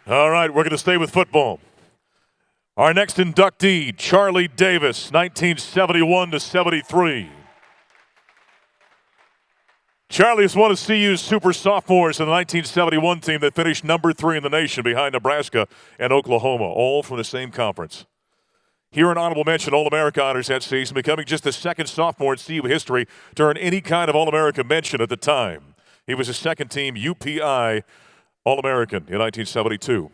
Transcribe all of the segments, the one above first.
All right, we're going to stay with football. Our next inductee, Charlie Davis, 1971 to 73. Charlie is one of CU's super sophomores in the 1971 team that finished number 3 in the nation behind Nebraska and Oklahoma, all from the same conference. Here an honorable mention All-America honors that season, becoming just the second sophomore in CU history to earn any kind of All-America mention at the time. He was a second-team UPI All-American in 1972.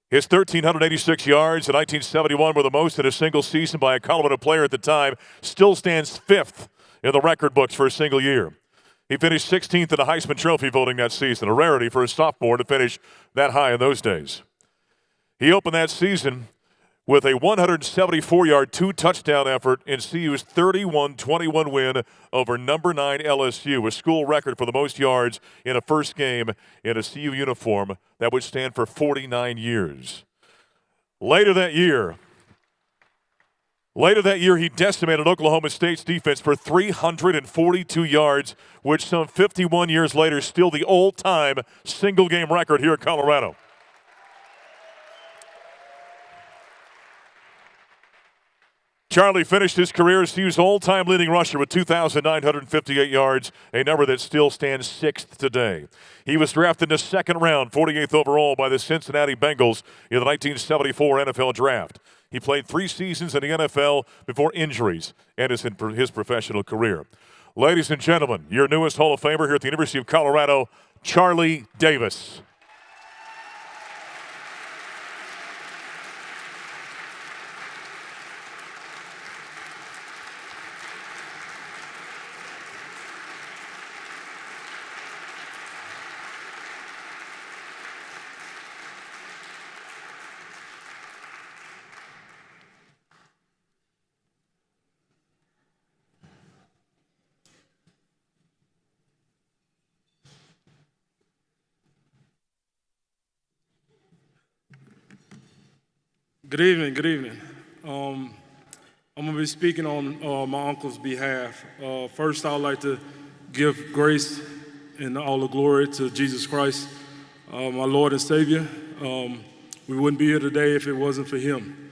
His 1,386 yards in 1971 were the most in a single season by a Colorado player at the time, still stands 5th in the record books for a single year. He finished 16th in the Heisman Trophy voting that season, a rarity for a sophomore to finish that high in those days. He opened that season with a 174-yard, 2-touchdown effort in CU's 31-21 win over number 9 LSU, a school record for the most yards in a first game in a CU uniform that would stand for 49 years. Later that year, he decimated Oklahoma State's defense for 342 yards, which some 51 years later is still the all-time single-game record here in Colorado. Charlie finished his career as CU's all-time leading rusher with 2,958 yards, a number that still stands 6th today. He was drafted in the second round, 48th overall, by the Cincinnati Bengals in the 1974 NFL Draft. He played 3 seasons in the NFL before injuries and is in his professional career. Ladies and gentlemen, your newest Hall of Famer here at the University of Colorado, Charlie Davis. Good evening, good evening. I'm going to be speaking on my uncle's behalf. First, I would like to give grace and all the glory to Jesus Christ, my Lord and Savior. We wouldn't be here today if it wasn't for him.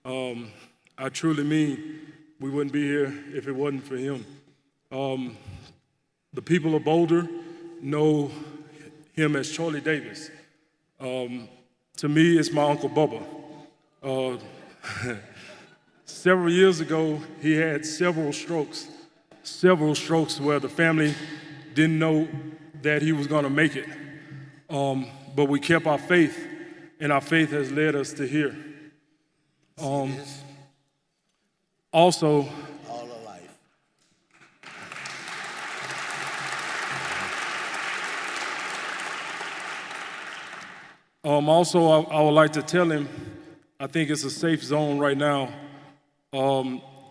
I truly mean we wouldn't be here if it wasn't for him. The people of Boulder know him as Charlie Davis. To me, it's my Uncle Bubba. Several years ago, he had several strokes where the family didn't know that he was going to make it. But we kept our faith, and our faith has led us to here. Also, all of life. I would like to tell him, I think it's a safe zone right now.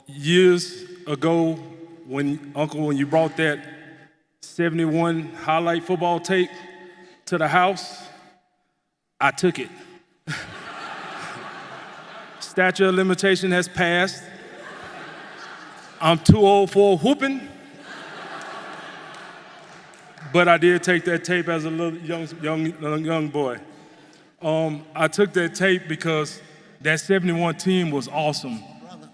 Years ago, when you brought that 71 highlight football tape to the house, I took it. Statute of limitation has passed. I'm too old for whooping. But I did take that tape as a little young boy. I took that tape because that 71 team was awesome.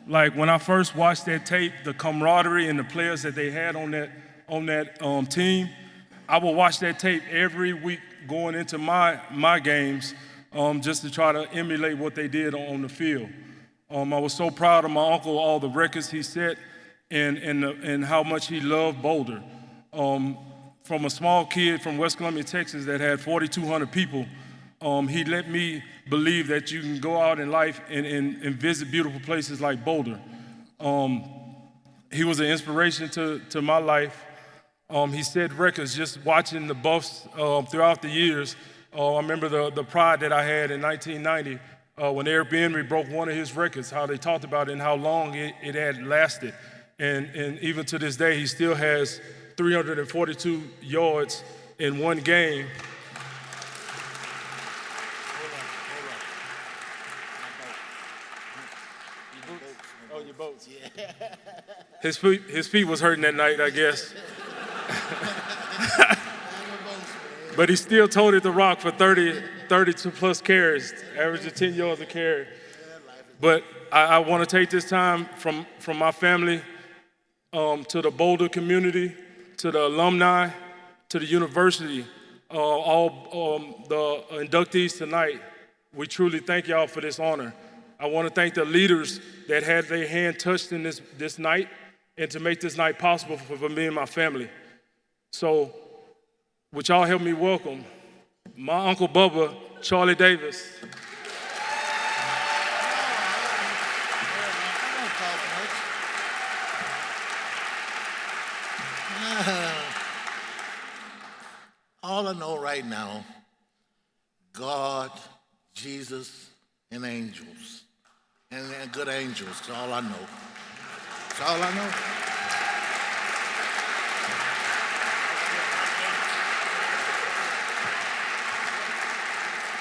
Like when I first watched that tape, the camaraderie and the players that they had on that team, I would watch that tape every week going into my games, just to try to emulate what they did on the field. I was so proud of my uncle, all the records he set, and how much he loved Boulder. From a small kid from West Columbia, Texas, that had 4,200 people. He let me believe that you can go out in life and visit beautiful places like Boulder. He was an inspiration to my life. He set records just watching the Buffs throughout the years. I remember the pride that I had in 1990 when Eric Henry broke one of his records, how they talked about it and how long it had lasted. And even to this day, he still has 342 yards in one game. Oh, your boats, yeah. His feet was hurting that night, I guess. But he still toted the rock for 32 plus carries, averaging 10 yards a carry. But I want to take this time from my family to the Boulder community, to the alumni, to the university, all the inductees tonight. We truly thank y'all for this honor. I want to thank the leaders that had their hand touched in this night and to make this night possible for me and my family. So, would y'all help me welcome my Uncle Bubba, Charlie Davis. All I know right now, God, Jesus, and angels. And good angels, that's all I know. That's all I know.